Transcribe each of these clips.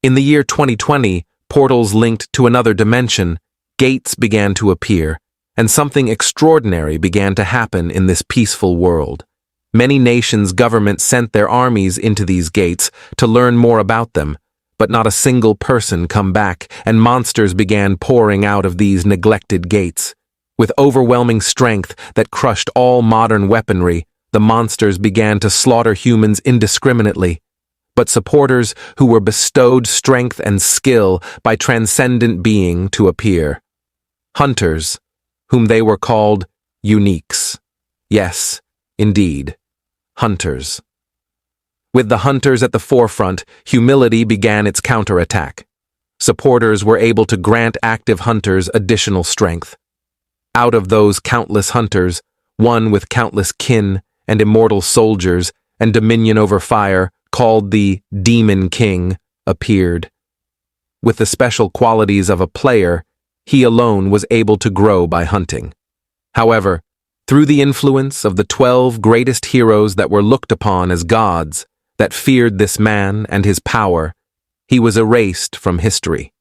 In the year 2020, portals linked to another dimension, gates began to appear, and something extraordinary began to happen in this peaceful world. Many nations' governments sent their armies into these gates to learn more about them, but not a single person come back, and monsters began pouring out of these neglected gates. With overwhelming strength that crushed all modern weaponry, the monsters began to slaughter humans indiscriminately. But supporters who were bestowed strength and skill by transcendent being to appear. Hunters, whom they were called uniques. Yes, indeed, hunters. With the hunters at the forefront, humility began its counterattack. Supporters were able to grant active hunters additional strength. Out of those countless hunters, one with countless kin and immortal soldiers and dominion over fire, called the Demon King, appeared. With the special qualities of a player, he alone was able to grow by hunting. However, through the influence of the 12 greatest heroes that were looked upon as gods, that feared this man and his power, he was erased from history.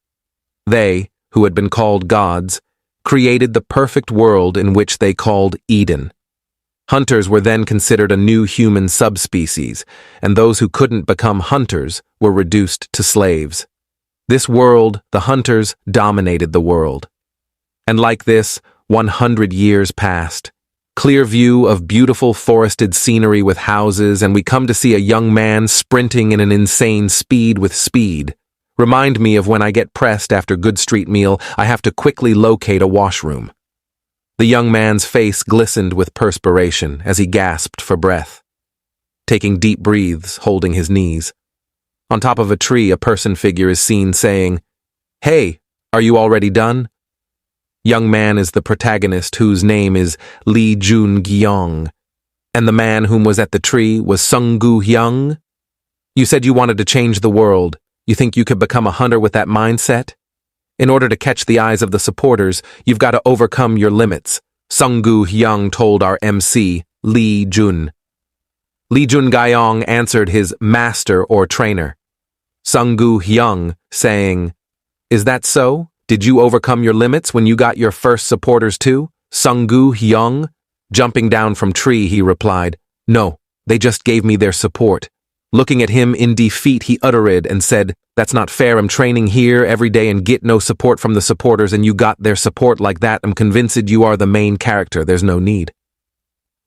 They, who had been called gods, created the perfect world in which they called Eden. Hunters were then considered a new human subspecies, and those who couldn't become hunters were reduced to slaves. This world, the hunters, dominated the world. And like this, 100 years passed. Clear view of beautiful forested scenery with houses, and we come to see a young man sprinting in an insane speed with speed. Remind me of when I get pressed after good street meal, I have to quickly locate a washroom. The young man's face glistened with perspiration as he gasped for breath, taking deep breaths, holding his knees. On top of a tree, a person figure is seen saying, "Hey, are you already done?" Young man is the protagonist, whose name is Lee Jun-gyong, and the man whom was at the tree was Sung-gu-hyung. You said you wanted to change the world. You think you could become a hunter with that mindset? In order to catch the eyes of the supporters, you've got to overcome your limits, Sung-gu-hyung told our MC, Lee Jun. Lee Jun-gyong answered his master or trainer, Sung-gu-hyung, saying, "Is that so? Did you overcome your limits when you got your first supporters too?" Sung-gu-hyung, jumping down from tree, he replied, "No, they just gave me their support." Looking at him in defeat, he uttered and said, "That's not fair. I'm training here every day and get no support from the supporters, and you got their support like that. I'm convinced you are the main character. There's no need."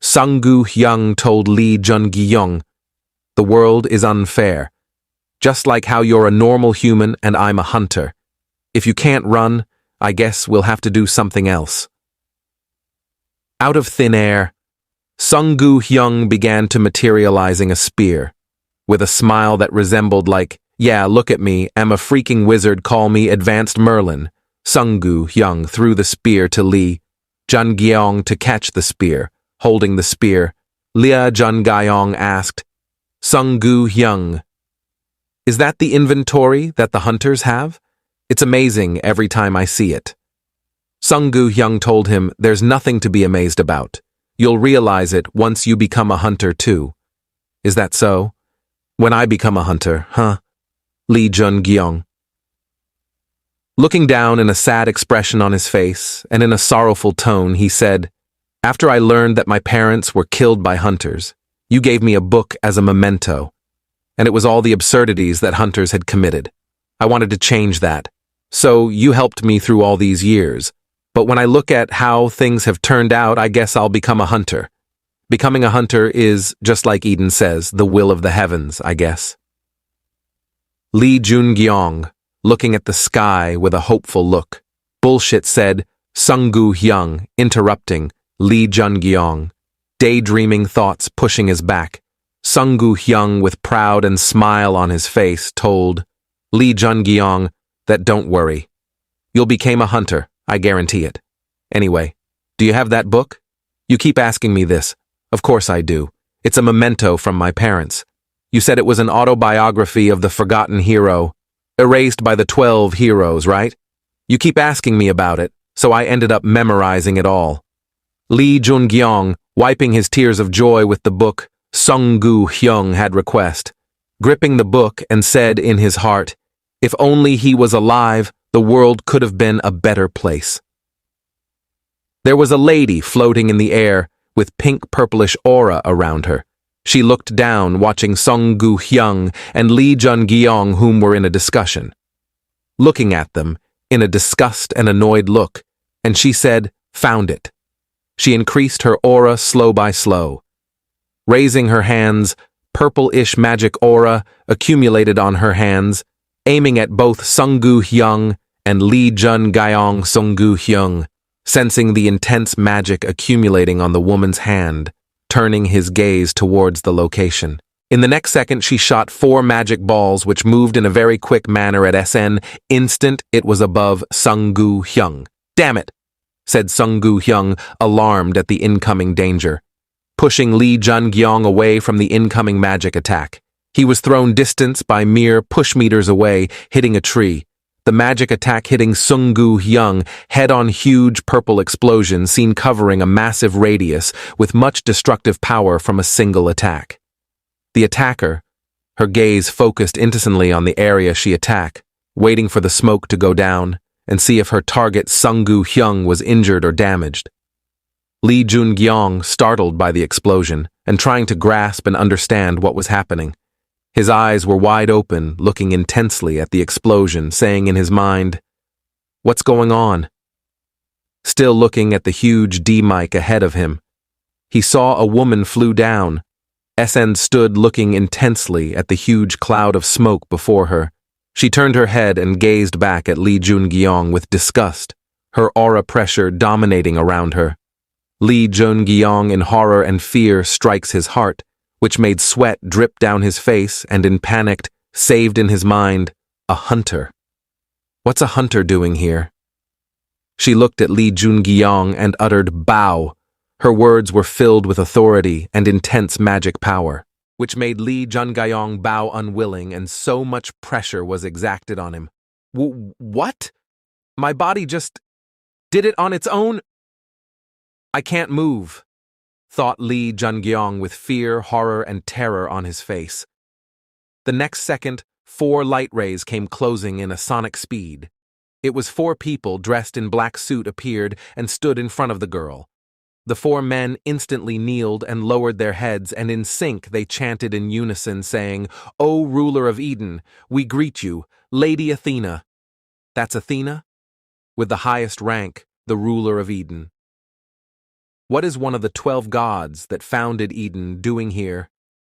Sung-gu-hyung told Lee Jun-gyong, "The world is unfair. Just like how you're a normal human and I'm a hunter. If you can't run, I guess we'll have to do something else." Out of thin air, Sung-gu-hyung began to materializing a spear. With a smile that resembled like, "Yeah, look at me, I'm a freaking wizard, call me Advanced Merlin." Sung-gu-hyung threw the spear to Lee Jun-gyong to catch the spear. Holding the spear, Lee Jun-gyong asked, "Sung-gu-hyung, is that the inventory that the hunters have? It's amazing every time I see it." Sung-gu-hyung told him, "There's nothing to be amazed about. You'll realize it once you become a hunter too." "Is that so? When I become a hunter, huh?" Lee Jun-gyong. Looking down in a sad expression on his face and in a sorrowful tone, he said, "After I learned that my parents were killed by hunters, you gave me a book as a memento, and it was all the absurdities that hunters had committed. I wanted to change that. So you helped me through all these years. But when I look at how things have turned out, I guess I'll become a hunter. Becoming a hunter is, just like Eden says, the will of the heavens, I guess." Lee Jun-gyong, looking at the sky with a hopeful look. Bullshit, said Sung-gu-hyung, interrupting Lee Jun-gyong, daydreaming thoughts pushing his back. Sung-gu-hyung, with proud and smile on his face, told Lee Jun-gyong that don't worry. You'll become a hunter, I guarantee it. Anyway, do you have that book? You keep asking me this. Of course I do. It's a memento from my parents. You said it was an autobiography of the forgotten hero, erased by the 12 heroes, right? You keep asking me about it, so I ended up memorizing it all." Lee Jun-gyong, wiping his tears of joy with the book Sung-gu-hyung had request, gripping the book and said in his heart, If only he was alive, the world could have been a better place. There was a lady floating in the air with pink-purplish aura around her. She looked down, watching Song Gu-hyung and Lee Jun-gyong, whom were in a discussion. Looking at them, in a disgust and annoyed look, and she said, "Found it." She increased her aura slow by slow. Raising her hands, purple-ish magic aura accumulated on her hands, aiming at both Sung Gu-hyung and Lee Jun-gyong. Sung Gu-hyung, sensing the intense magic accumulating on the woman's hand, turning his gaze towards the location. In the next second, she shot 4 magic balls which moved in a very quick manner at SN. Instant, it was above Sung Gu-hyung. "Damn it," said Sung Gu-hyung, alarmed at the incoming danger, pushing Lee Jun-gyong away from the incoming magic attack. He was thrown distance by mere push meters away, hitting a tree. The magic attack hitting Sung Gu-hyung head-on, huge purple explosion seen covering a massive radius with much destructive power from a single attack. The attacker, her gaze focused intensely on the area she attacked, waiting for the smoke to go down and see if her target Sung Gu-hyung was injured or damaged. Lee Jun-gyong, startled by the explosion and trying to grasp and understand what was happening. His eyes were wide open, looking intensely at the explosion, saying in his mind, "What's going on?" Still looking at the huge D-mic ahead of him, he saw a woman flew down. SN stood looking intensely at the huge cloud of smoke before her. She turned her head and gazed back at Lee Jun-gyong with disgust, her aura pressure dominating around her. Lee Jun-gyong, in horror and fear, strikes his heart, which made sweat drip down his face, and in panic, saved in his mind, a hunter. What's a hunter doing here? She looked at Lee Jun-gyong and uttered, "Bow." Her words were filled with authority and intense magic power, which made Lee Jun-gyong bow unwilling, and so much pressure was exacted on him. What? My body just did it on its own? I can't move, thought Lee Jun-gyong with fear, horror, and terror on his face. The next second, 4 light rays came closing in a sonic speed. It was 4 people dressed in black suit appeared and stood in front of the girl. The 4 men instantly kneeled and lowered their heads, and in sync they chanted in unison, saying, "O ruler of Eden, we greet you, Lady Athena." That's Athena? With the highest rank, the ruler of Eden. "What is one of the 12 gods that founded Eden doing here?"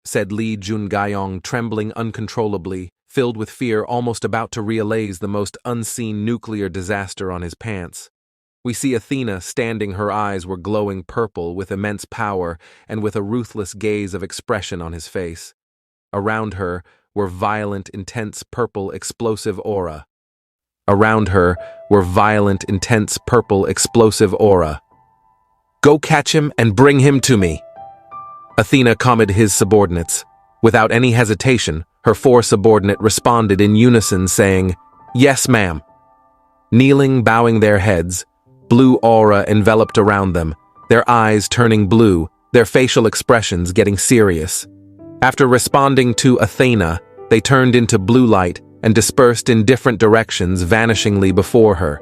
said Lee Jun-gyong, trembling uncontrollably, filled with fear, almost about to realize the most unseen nuclear disaster on his pants. We see Athena standing, her eyes were glowing purple with immense power and with a ruthless gaze of expression on his face. Around her were violent, intense purple explosive aura. Around her were violent, intense purple explosive aura. "Go catch him and bring him to me," Athena commanded his subordinates. Without any hesitation, her 4 subordinates responded in unison, saying, "Yes, ma'am." Kneeling, bowing their heads, blue aura enveloped around them, their eyes turning blue, their facial expressions getting serious. After responding to Athena, they turned into blue light and dispersed in different directions, vanishingly before her,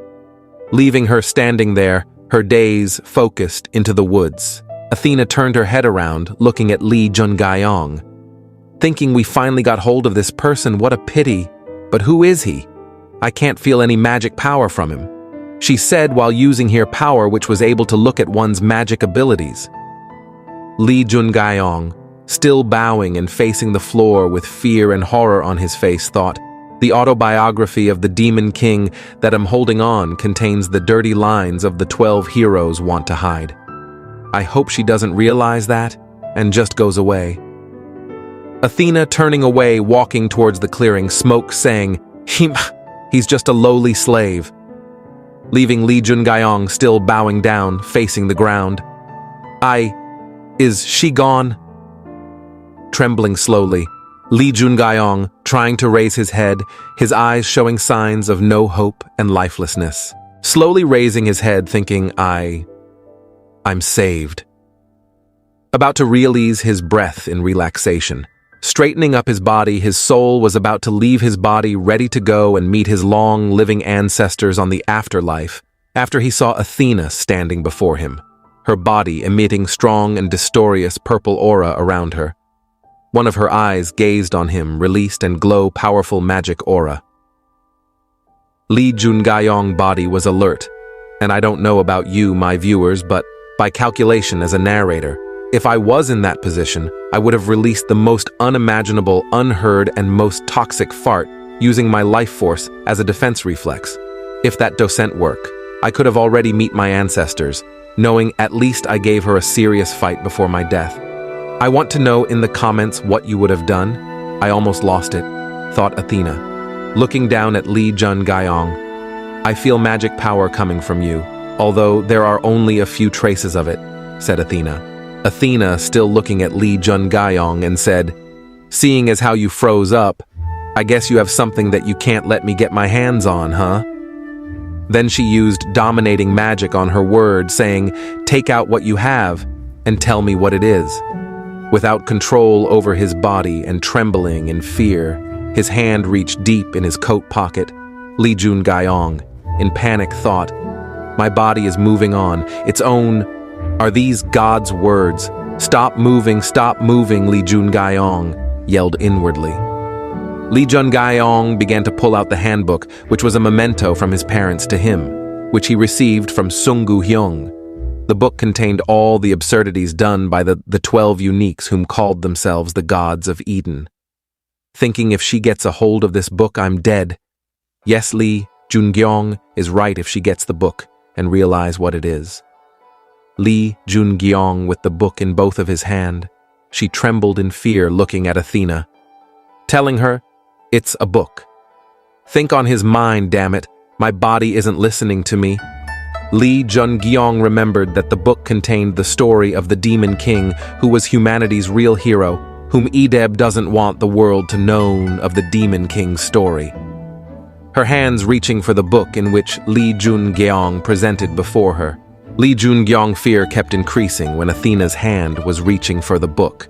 leaving her standing there, her gaze focused into the woods. Athena turned her head around, looking at Lee Jun-gyong, thinking, "We finally got hold of this person, what a pity. But who is he? I can't feel any magic power from him," she said while using her power, which was able to look at one's magic abilities. Lee Jun-gyong, still bowing and facing the floor with fear and horror on his face, thought, "The autobiography of the Demon King that I'm holding on contains the dirty lines of the 12 heroes want to hide. I hope she doesn't realize that and just goes away." Athena turning away, walking towards the clearing, smoke saying, He's just a lowly slave," leaving Lee Jun-gyong still bowing down, facing the ground. Is she gone?" Trembling slowly, Lee Jun-gyong, trying to raise his head, his eyes showing signs of no hope and lifelessness. Slowly raising his head, thinking, I'm saved. About to release his breath in relaxation, Straightening up his body, his soul was about to leave his body, ready to go and meet his long-living ancestors on the afterlife, after he saw Athena standing before him, her body emitting strong and distorious purple aura around her. One of her eyes gazed on him, released and glow powerful magic aura. Lee Jungaiyong's body was alert, and I don't know about you, my viewers, but by calculation as a narrator, if I was in that position, I would have released the most unimaginable, unheard, and most toxic fart using my life force as a defense reflex. If that doesn't work, I could have already met my ancestors, knowing at least I gave her a serious fight before my death. I want to know in the comments what you would have done. I almost lost it, thought Athena, looking down at Lee Jungaiyong. I feel magic power coming from you, although there are only a few traces of it, said Athena. Athena, still looking at Lee Jungaiyong, and said, seeing as how you froze up, I guess you have something that you can't let me get my hands on, huh? Then she used dominating magic on her word, saying, take out what you have and tell me what it is. Without control over his body and trembling in fear, his hand reached deep in his coat pocket. Lee Jungaiyong, in panic, thought, my body is moving on, its own. Are these God's words? Stop moving, Lee Jungaiyong yelled inwardly. Lee Jungaiyong began to pull out the handbook, which was a memento from his parents to him, which he received from Sungu Hyung. The book contained all the absurdities done by the 12 uniques whom called themselves the gods of Eden. Thinking if she gets a hold of this book, I'm dead. Yes, Lee Jungaiyong is right if she gets the book and realize what it is. Lee Jungaiyong with the book in both of his hand. She trembled in fear looking at Athena, telling her, it's a book. Think on his mind, damn it. My body isn't listening to me. Lee Jungaiyong remembered that the book contained the story of the Demon King, who was humanity's real hero, whom Edeb doesn't want the world to know of the Demon King's story. Her hands reaching for the book in which Lee Jungaiyong presented before her. Lee Jungaiyong's fear kept increasing when Athena's hand was reaching for the book.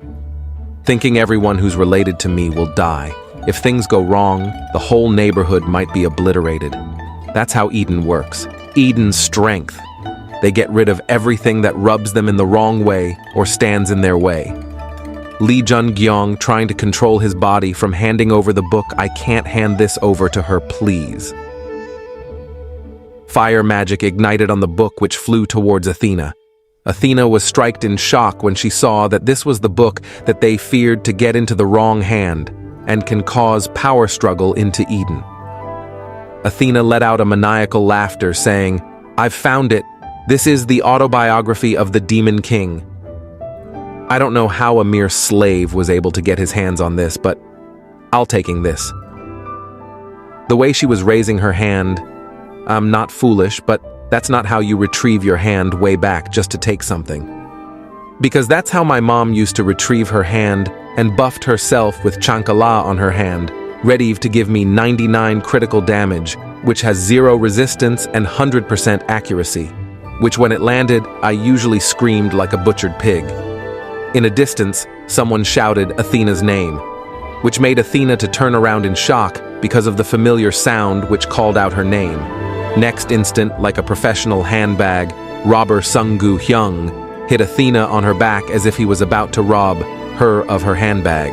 Thinking everyone who's related to me will die. If things go wrong, the whole neighborhood might be obliterated. That's how Eden works. Eden's strength. They get rid of everything that rubs them in the wrong way or stands in their way. Lee Jungaiyong trying to control his body from handing over the book. I can't hand this over to her, please. Fire magic ignited on the book, which flew towards Athena. Athena was struck in shock when she saw that this was the book that they feared to get into the wrong hand and can cause power struggle into Eden. Athena let out a maniacal laughter, saying, I've found it. This is the autobiography of the Demon King. I don't know how a mere slave was able to get his hands on this, but I'll taking this. The way she was raising her hand, I'm not foolish, but that's not how you retrieve your hand way back just to take something. Because that's how my mom used to retrieve her hand and buffed herself with chankala on her hand, ready to give me 99 critical damage, which has 0 resistance and 100% accuracy, which when it landed, I usually screamed like a butchered pig. In a distance, someone shouted Athena's name, which made Athena to turn around in shock because of the familiar sound which called out her name. Next instant, like a professional handbag, robber Sungu Hyung hit Athena on her back as if he was about to rob her of her handbag.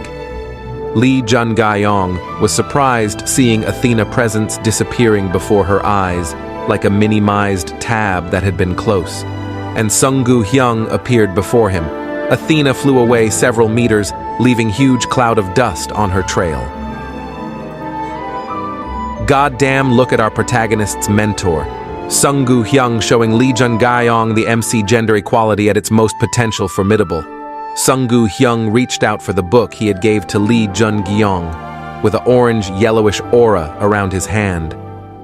Lee Jungaiyong was surprised seeing Athena's presence disappearing before her eyes, like a minimized tab that had been close, and Sungu Hyung appeared before him. Athena flew away several meters, leaving huge cloud of dust on her trail. Goddamn, look at our protagonist's mentor. Sungu Hyung showing Lee Jungaiyong the MC gender equality at its most potential formidable. Sungu Hyung reached out for the book he had gave to Lee Jungaiyong, with an orange-yellowish aura around his hand.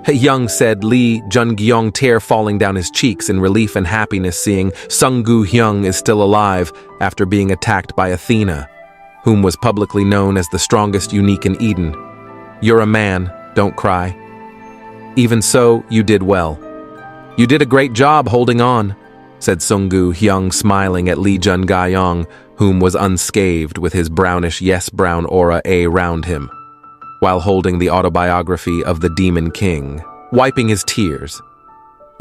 Hyung said Lee Jungaiyong tear falling down his cheeks in relief and happiness seeing Sungu Hyung is still alive after being attacked by Athena, whom was publicly known as the strongest unique in Eden. You're a man, don't cry. Even so, you did well. You did a great job holding on. said Sunggu Hyung, smiling at Lee Jun Gaiyong, whom was unscathed with his brownish yes-brown aura around him, while holding the autobiography of the Demon King, wiping his tears.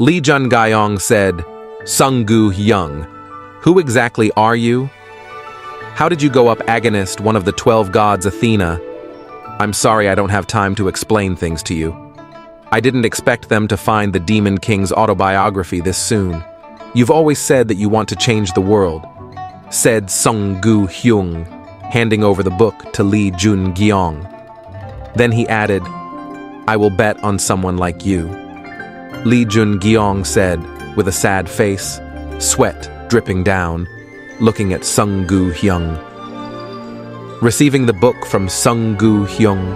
Lee Jun Gaiyong said, Sunggu Hyung, who exactly are you? How did you go up agonist one of the 12 gods, Athena? I'm sorry I don't have time to explain things to you. I didn't expect them to find the Demon King's autobiography this soon. You've always said that you want to change the world, said Sunggu Hyung, handing over the book to Lee Jun Gaiyong. Then he added, I will bet on someone like you. Lee Jun Gaiyong said, with a sad face, sweat dripping down, looking at Sunggu Hyung. Receiving the book from Sunggu Hyung,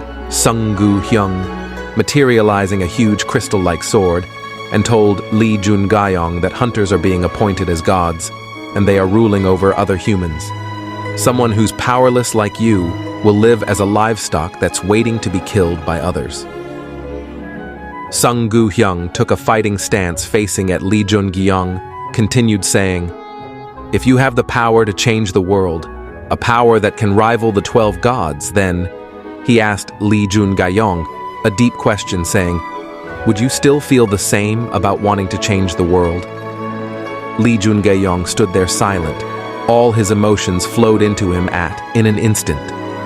materializing a huge crystal-like sword, and told Lee Jun Gaiyong that hunters are being appointed as gods, and they are ruling over other humans. Someone who's powerless like you will live as a livestock that's waiting to be killed by others. Sunggu Hyung took a fighting stance facing at Lee Jun Gaiyong, continued saying, If you have the power to change the world, a power that can rival the 12 gods, then, he asked Lee Jun Gaiyong a deep question saying, would you still feel the same about wanting to change the world? Lee Jun Gaiyong stood there silent. All his emotions flowed into him in an instant,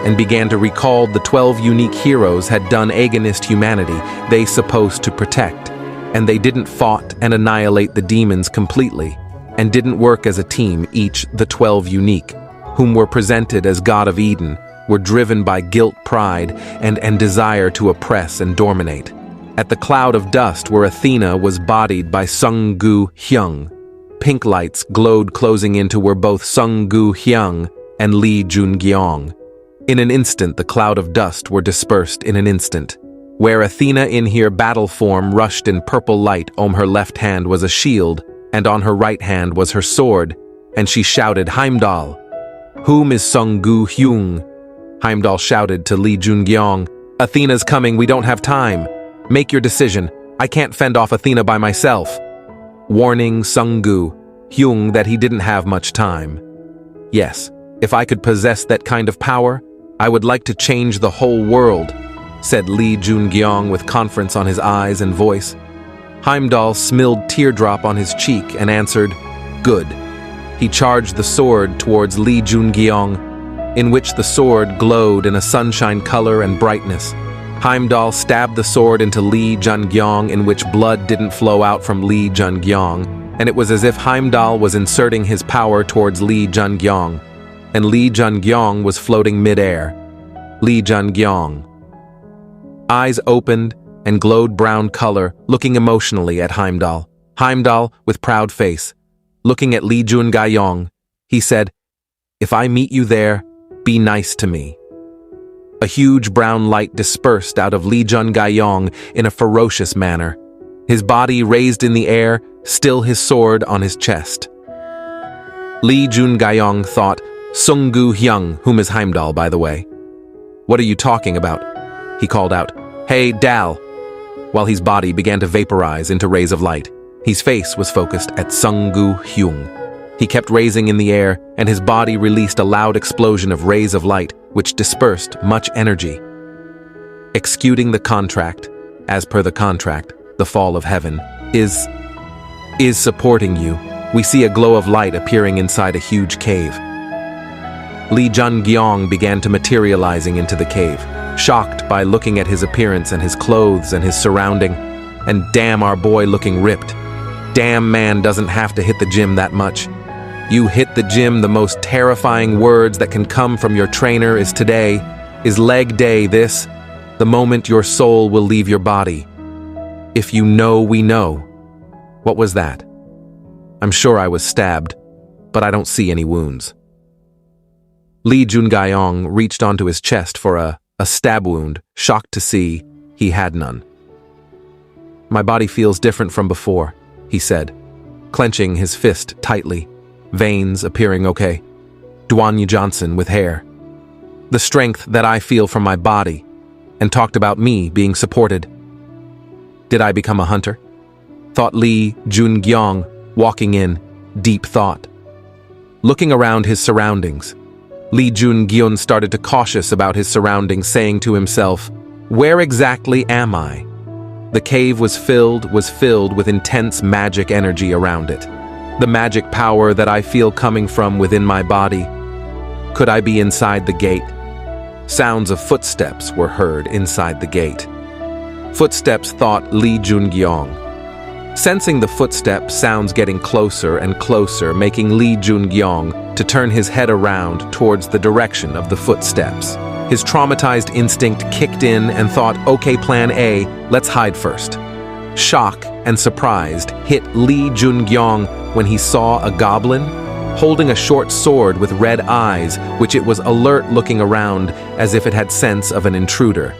and began to recall the 12 unique heroes had done agonist humanity they supposed to protect, and they didn't fought and annihilate the demons completely, and didn't work as a team. Each, the 12 unique, whom were presented as God of Eden, were driven by guilt, pride, and desire to oppress and dominate. At the cloud of dust where Athena was bodied by Sunggu Hyung, pink lights glowed closing into where both Sunggu Hyung and Lee Jun Gaiyong. In an instant the cloud of dust were dispersed in an instant. Where Athena in her battle form rushed in purple light, on her left hand was a shield, and on her right hand was her sword, and she shouted, Heimdall! Whom is Sunggu Hyung? Heimdall shouted to Lee Jun Gaiyong, Athena's coming, we don't have time. Make your decision. I can't fend off Athena by myself. Warning Sunggu Hyung that he didn't have much time. Yes, if I could possess that kind of power, I would like to change the whole world, said Lee Jun Gaiyong with confidence on his eyes and voice. Heimdall smiled teardrop on his cheek and answered, Good. He charged the sword towards Lee Jun Gaiyong, in which the sword glowed in a sunshine color and brightness. Heimdall stabbed the sword into Lee Jun Gaiyong, in which blood didn't flow out from Lee Jun Gaiyong, and it was as if Heimdall was inserting his power towards Lee Jun Gaiyong, and Lee Jun Gaiyong was floating mid-air. Lee Jun Gaiyong. Eyes opened and glowed brown color, looking emotionally at Heimdall. Heimdall, with proud face, looking at Lee Jun Gaiyong, he said, If I meet you there, be nice to me. A huge brown light dispersed out of Lee Jun Gaiyong in a ferocious manner, his body raised in the air, still his sword on his chest. Lee Jun Gaiyong thought, Sunggu Hyung, whom is Heimdall, by the way. What are you talking about? He called out, Hey, Dal, while his body began to vaporize into rays of light. His face was focused at Sunggu Hyung. He kept raising in the air, and his body released a loud explosion of rays of light, which dispersed much energy. Executing the contract, as per the contract, the fall of heaven, is supporting you. We see a glow of light appearing inside a huge cave. Lee Jun Gaiyong began to materializing into the cave, shocked by looking at his appearance and his clothes and his surrounding, and damn our boy looking ripped. Damn man doesn't have to hit the gym that much. You hit the gym, the most terrifying words that can come from your trainer is today, is leg day this, the moment your soul will leave your body. If you know, we know. What was that? I'm sure I was stabbed, but I don't see any wounds. Lee Jun Gaiyong reached onto his chest for a stab wound, shocked to see he had none. My body feels different from before, he said, clenching his fist tightly. Veins appearing okay. Dwayne Johnson with hair. The strength that I feel from my body, and talked about me being supported. Did I become a hunter? Thought Lee Jun Gaiyong, walking in, deep thought. Looking around his surroundings, Lee Jun-gyun started to cautious about his surroundings, saying to himself, "Where exactly am I?" The cave was filled with intense magic energy around it. The magic power that I feel coming from within my body. Could I be inside the gate? Sounds of footsteps were heard inside the gate. Footsteps, thought Lee Jun-gyong. Sensing the footstep sounds getting closer and closer, making Lee Jun-gyong to turn his head around towards the direction of the footsteps. His traumatized instinct kicked in and thought, okay, plan A, let's hide first. Shock and surprised hit Lee Jun-gyong when he saw a goblin holding a short sword with red eyes, which it was alert looking around as if it had sense of an intruder.